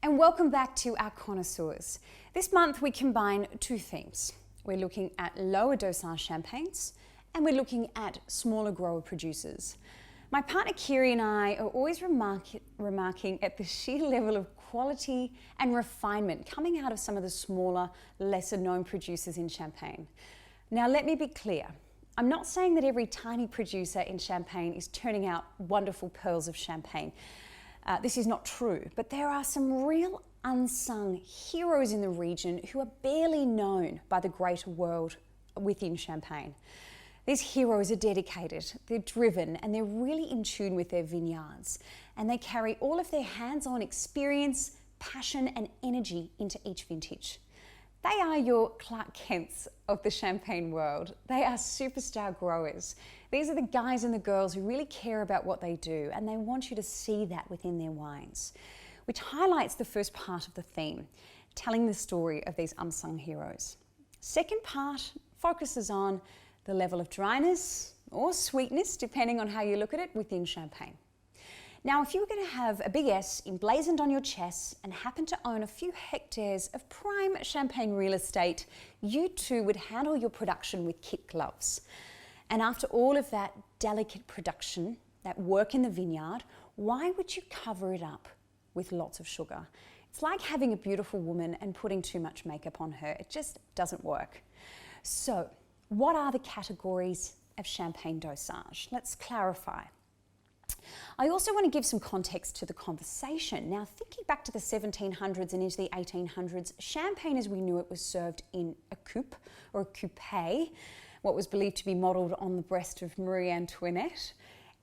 And welcome back to our connoisseurs. This month we combine two themes. We're looking at lower dosage champagnes and we're looking at smaller grower producers. My partner Kiri and I are always remarking at the sheer level of quality and refinement coming out of some of the smaller, lesser known producers in Champagne. Now let me be clear, I'm not saying that every tiny producer in Champagne is turning out wonderful pearls of champagne. This is not true, but there are some real unsung heroes in the region who are barely known by the greater world within Champagne. These heroes are dedicated, they're driven, and they're really in tune with their vineyards. And they carry all of their hands-on experience, passion, and energy into each vintage. They are your Clark Kents of the Champagne world. They are superstar growers. These are the guys and the girls who really care about what they do, and they want you to see that within their wines, which highlights the first part of the theme, telling the story of these unsung heroes. Second part focuses on the level of dryness or sweetness, depending on how you look at it, within Champagne. Now, if you were going to have a big S emblazoned on your chest and happen to own a few hectares of prime Champagne real estate, you too would handle your production with kid gloves. And after all of that delicate production, that work in the vineyard, why would you cover it up with lots of sugar? It's like having a beautiful woman and putting too much makeup on her. It just doesn't work. So, what are the categories of Champagne dosage? Let's clarify. I also want to give some context to the conversation. Now, thinking back to the 1700s and into the 1800s, Champagne as we knew it was served in a coupe or a coupe, what was believed to be modelled on the breast of Marie Antoinette,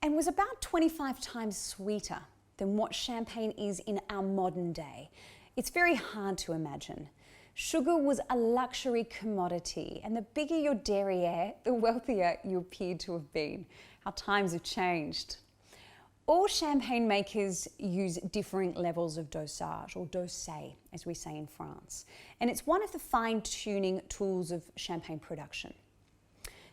and was about 25 times sweeter than what Champagne is in our modern day. It's very hard to imagine. Sugar was a luxury commodity, and the bigger your derriere, the wealthier you appeared to have been. How times have changed. All Champagne makers use differing levels of dosage, or dosé, as we say in France. And it's one of the fine-tuning tools of Champagne production.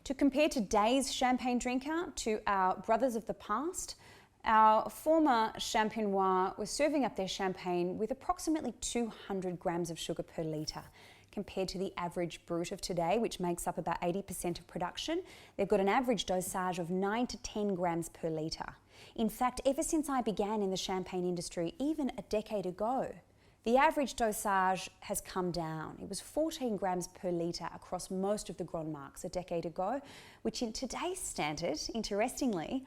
To compare today's Champagne drinker to our brothers of the past, our former Champenois was serving up their Champagne with approximately 200 grams of sugar per litre. Compared to the average Brut of today, which makes up about 80% of production, they've got an average dosage of 9 to 10 grams per litre. In fact, ever since I began in the Champagne industry, even a decade ago, the average dosage has come down. It was 14 grams per litre across most of the Grand Marques a decade ago, which in today's standard, interestingly,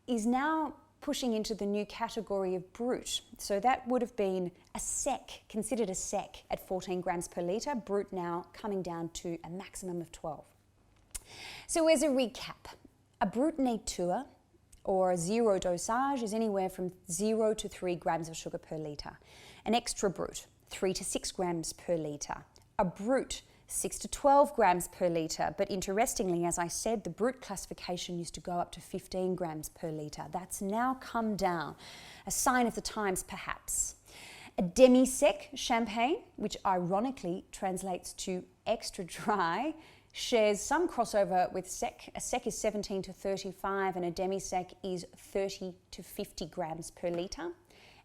is now pushing into the new category of Brut. So that would have been a sec, considered a sec at 14 grams per litre, Brut now coming down to a maximum of 12. So as a recap, a Brut nature or a zero dosage is anywhere from 0 to 3 grams of sugar per litre. An extra Brut, 3 to 6 grams per litre. A Brut, 6 to 12 grams per litre, but interestingly, as I said, the Brut classification used to go up to 15 grams per litre. That's now come down, a sign of the times perhaps. A demi-sec Champagne, which ironically translates to extra dry, shares some crossover with sec. A sec is 17 to 35 and a demi-sec is 30 to 50 grams per litre.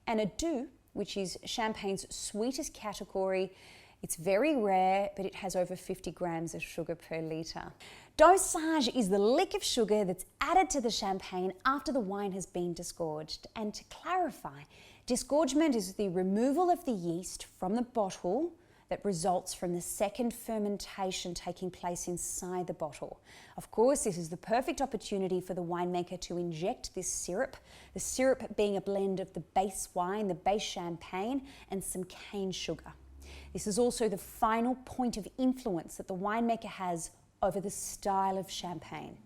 And a doux, which is Champagne's sweetest category. It's very rare, but it has over 50 grams of sugar per litre. Dosage is the lick of sugar that's added to the Champagne after the wine has been disgorged. And to clarify, disgorgement is the removal of the yeast from the bottle that results from the second fermentation taking place inside the bottle. Of course, this is the perfect opportunity for the winemaker to inject this syrup, the syrup being a blend of the base wine, the base Champagne, and some cane sugar. This is also the final point of influence that the winemaker has over the style of Champagne.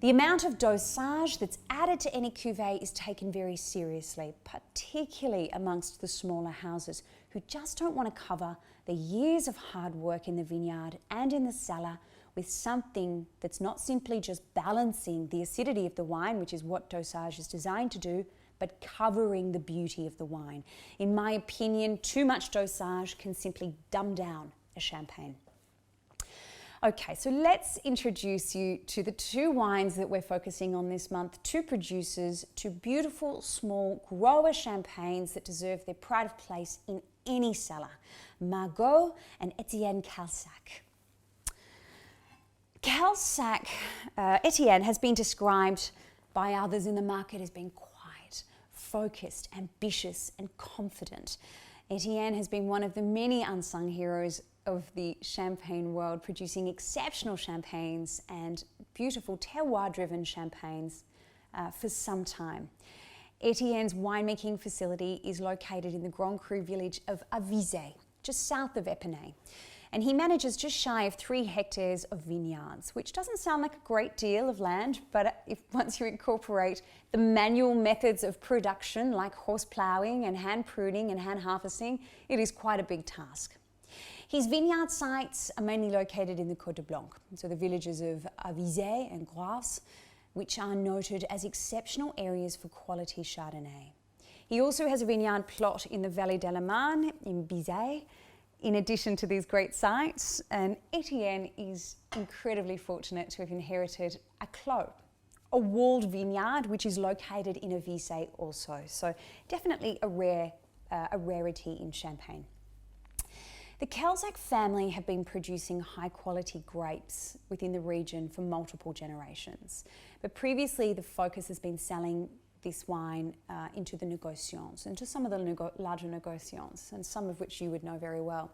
The amount of dosage that's added to any cuvée is taken very seriously, particularly amongst the smaller houses who just don't want to cover the years of hard work in the vineyard and in the cellar with something that's not simply just balancing the acidity of the wine, which is what dosage is designed to do, but covering the beauty of the wine. In my opinion, too much dosage can simply dumb down a Champagne. Okay, so let's introduce you to the two wines that we're focusing on this month, two producers, two beautiful small grower champagnes that deserve their pride of place in any cellar, Marguet and Etienne Calsac. Calsac, Etienne, has been described by others in the market as being quiet, focused, ambitious and confident. Etienne has been one of the many unsung heroes of the champagne world, producing exceptional champagnes and beautiful terroir-driven champagnes for some time. Etienne's winemaking facility is located in the Grand Cru village of Avizay, just south of Epinay. And he manages just shy of 3 hectares of vineyards, which doesn't sound like a great deal of land, but once you incorporate the manual methods of production like horse ploughing and hand pruning and hand harvesting, it is quite a big task. His vineyard sites are mainly located in the Côte de Blanc, so the villages of Avizay and Grasse, which are noted as exceptional areas for quality Chardonnay. He also has a vineyard plot in the Vallée de la Marne in Bizet, in addition to these great sites, and Etienne is incredibly fortunate to have inherited a clos, a walled vineyard which is located in Avizay also, so definitely a rarity in Champagne. The Calsac family have been producing high quality grapes within the region for multiple generations. But previously the focus has been selling this wine into the négociants, into some of the larger négociants, and some of which you would know very well.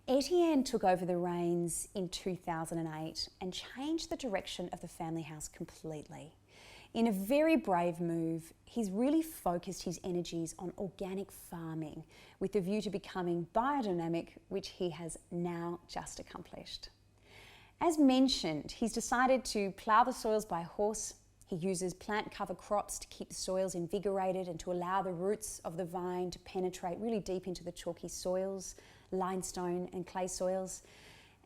Etienne took over the reins in 2008 and changed the direction of the family house completely. In a very brave move, he's really focused his energies on organic farming with a view to becoming biodynamic, which he has now just accomplished. As mentioned, he's decided to plough the soils by horse. He uses plant cover crops to keep the soils invigorated and to allow the roots of the vine to penetrate really deep into the chalky soils, limestone and clay soils.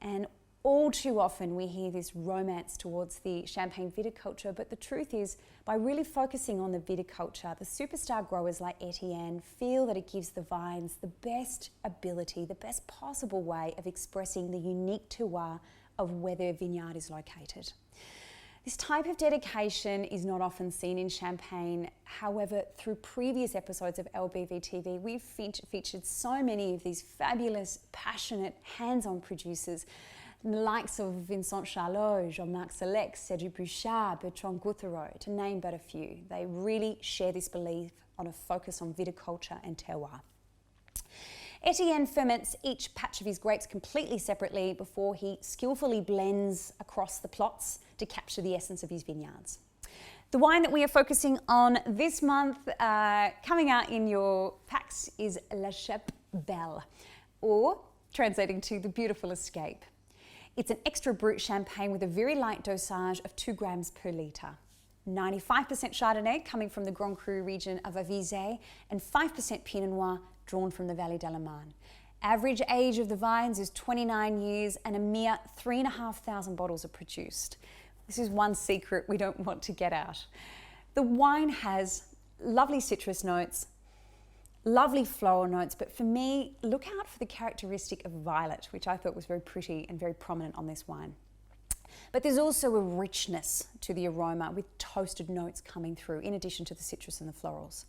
And all too often we hear this romance towards the champagne viticulture, but the truth is, by really focusing on the viticulture, the superstar growers like Etienne feel that it gives the vines the best ability, the best possible way of expressing the unique terroir of where their vineyard is located. This type of dedication is not often seen in Champagne. However, through previous episodes of LBV TV, we've featured so many of these fabulous, passionate, hands-on producers, the likes of Vincent Charlot, Jean-Marc Select, Sergi Bouchard, Bertrand Gouthereau, to name but a few. They really share this belief on a focus on viticulture and terroir. Etienne ferments each patch of his grapes completely separately before he skillfully blends across the plots to capture the essence of his vineyards. The wine that we are focusing on this month, coming out in your packs, is La Chape Belle, or translating to the beautiful escape. It's an extra brut champagne with a very light dosage of 2 grams per litre. 95% Chardonnay coming from the Grand Cru region of Avizay and 5% Pinot Noir drawn from the Vallée de la Marne. Average age of the vines is 29 years and a mere 3,500 bottles are produced. This is one secret we don't want to get out. The wine has lovely citrus notes, lovely floral notes, but for me, look out for the characteristic of violet, which I thought was very pretty and very prominent on this wine. But there's also a richness to the aroma with toasted notes coming through, in addition to the citrus and the florals.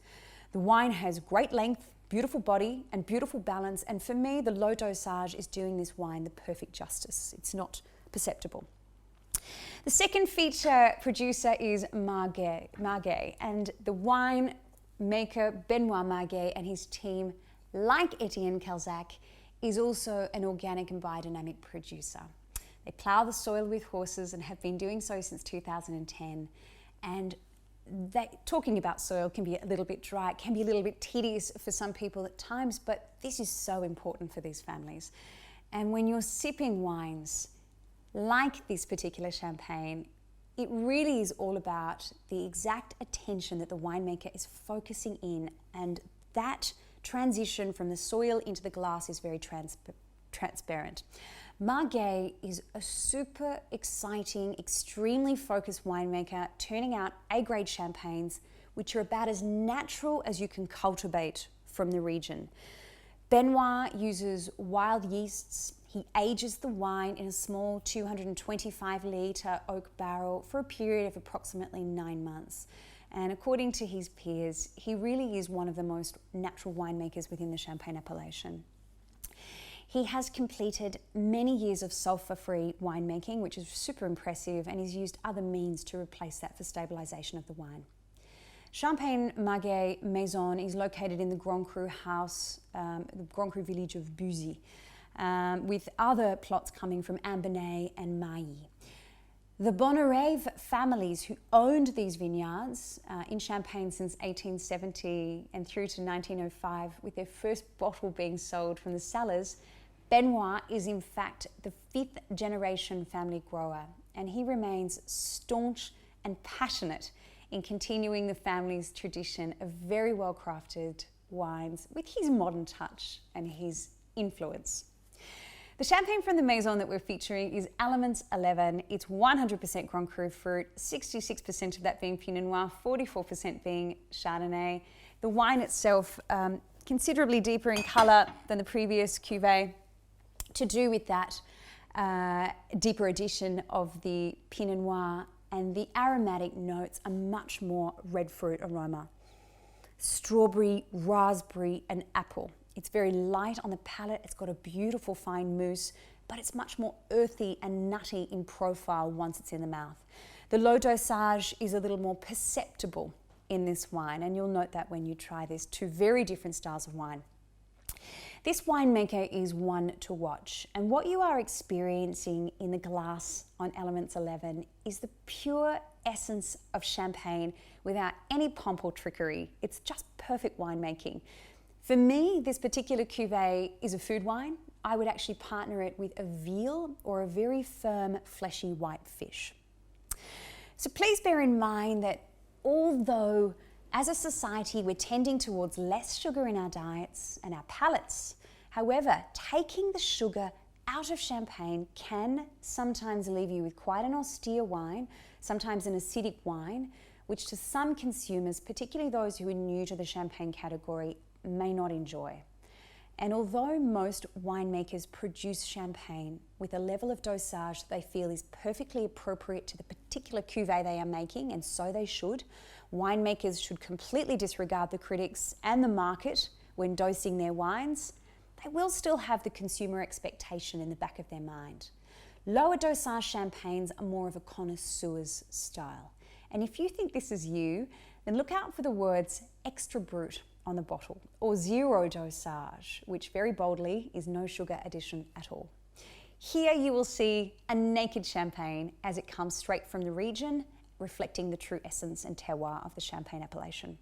The wine has great length, beautiful body and beautiful balance, and for me, the low dosage is doing this wine the perfect justice. It's not perceptible. The second feature producer is Marguet, and the wine maker Benoit Marguet and his team, like Etienne Calsac, is also an organic and biodynamic producer. They plough the soil with horses and have been doing so since 2010. And talking about soil can be a little bit dry, it can be a little bit tedious for some people at times, but this is so important for these families. And when you're sipping wines like this particular champagne, it really is all about the exact attention that the winemaker is focusing in, and that transition from the soil into the glass is very transparent. Marguet is a super exciting, extremely focused winemaker, turning out A-grade champagnes, which are about as natural as you can cultivate from the region. Benoit uses wild yeasts. He ages the wine in a small 225 litre oak barrel for a period of approximately 9 months. And according to his peers, he really is one of the most natural winemakers within the Champagne appellation. He has completed many years of sulfur-free winemaking, which is super impressive, and he's used other means to replace that for stabilisation of the wine. Etienne Marguet Maison is located in the Grand Cru house, the Grand Cru village of Buzy, with other plots coming from Ambonnay and Mailly. The Bonne Vie families who owned these vineyards in Champagne since 1870 and through to 1905, with their first bottle being sold from the cellars, Benoit is in fact the 5th generation family grower, and he remains staunch and passionate in continuing the family's tradition of very well crafted wines with his modern touch and his influence. The champagne from the Maison that we're featuring is Elements 11. It's 100% Grand Cru fruit, 66% of that being Pinot Noir, 44% being Chardonnay. The wine itself considerably deeper in colour than the previous cuvée, to do with that deeper addition of the Pinot Noir, and the aromatic notes are much more red fruit aroma. Strawberry, raspberry and apple. It's very light on the palate, it's got a beautiful fine mousse, but it's much more earthy and nutty in profile once it's in the mouth. The low dosage is a little more perceptible in this wine, and you'll note that when you try this. Two very different styles of wine. This winemaker is one to watch, and what you are experiencing in the glass on Elements 11 is the pure essence of champagne without any pomp or trickery. It's just perfect winemaking. For me, this particular cuvée is a food wine. I would actually partner it with a veal or a very firm, fleshy white fish. So please bear in mind that although as a society we're tending towards less sugar in our diets and our palates, however, taking the sugar out of champagne can sometimes leave you with quite an austere wine, sometimes an acidic wine, which to some consumers, particularly those who are new to the champagne category, may not enjoy. And although most winemakers produce champagne with a level of dosage they feel is perfectly appropriate to the particular cuvée they are making, and so they should, winemakers should completely disregard the critics and the market when dosing their wines. They will still have the consumer expectation in the back of their mind. Lower dosage champagnes are more of a connoisseur's style. And if you think this is you, then look out for the words extra brut on the bottle, or zero dosage, which very boldly is no sugar addition at all. Here you will see a naked champagne as it comes straight from the region, reflecting the true essence and terroir of the Champagne appellation.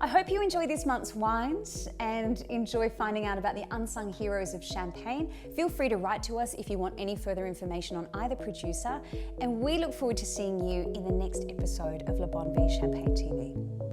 I hope you enjoy this month's wines and enjoy finding out about the unsung heroes of Champagne. Feel free to write to us if you want any further information on either producer, and we look forward to seeing you in the next episode of La Bonne Vie Champagne TV.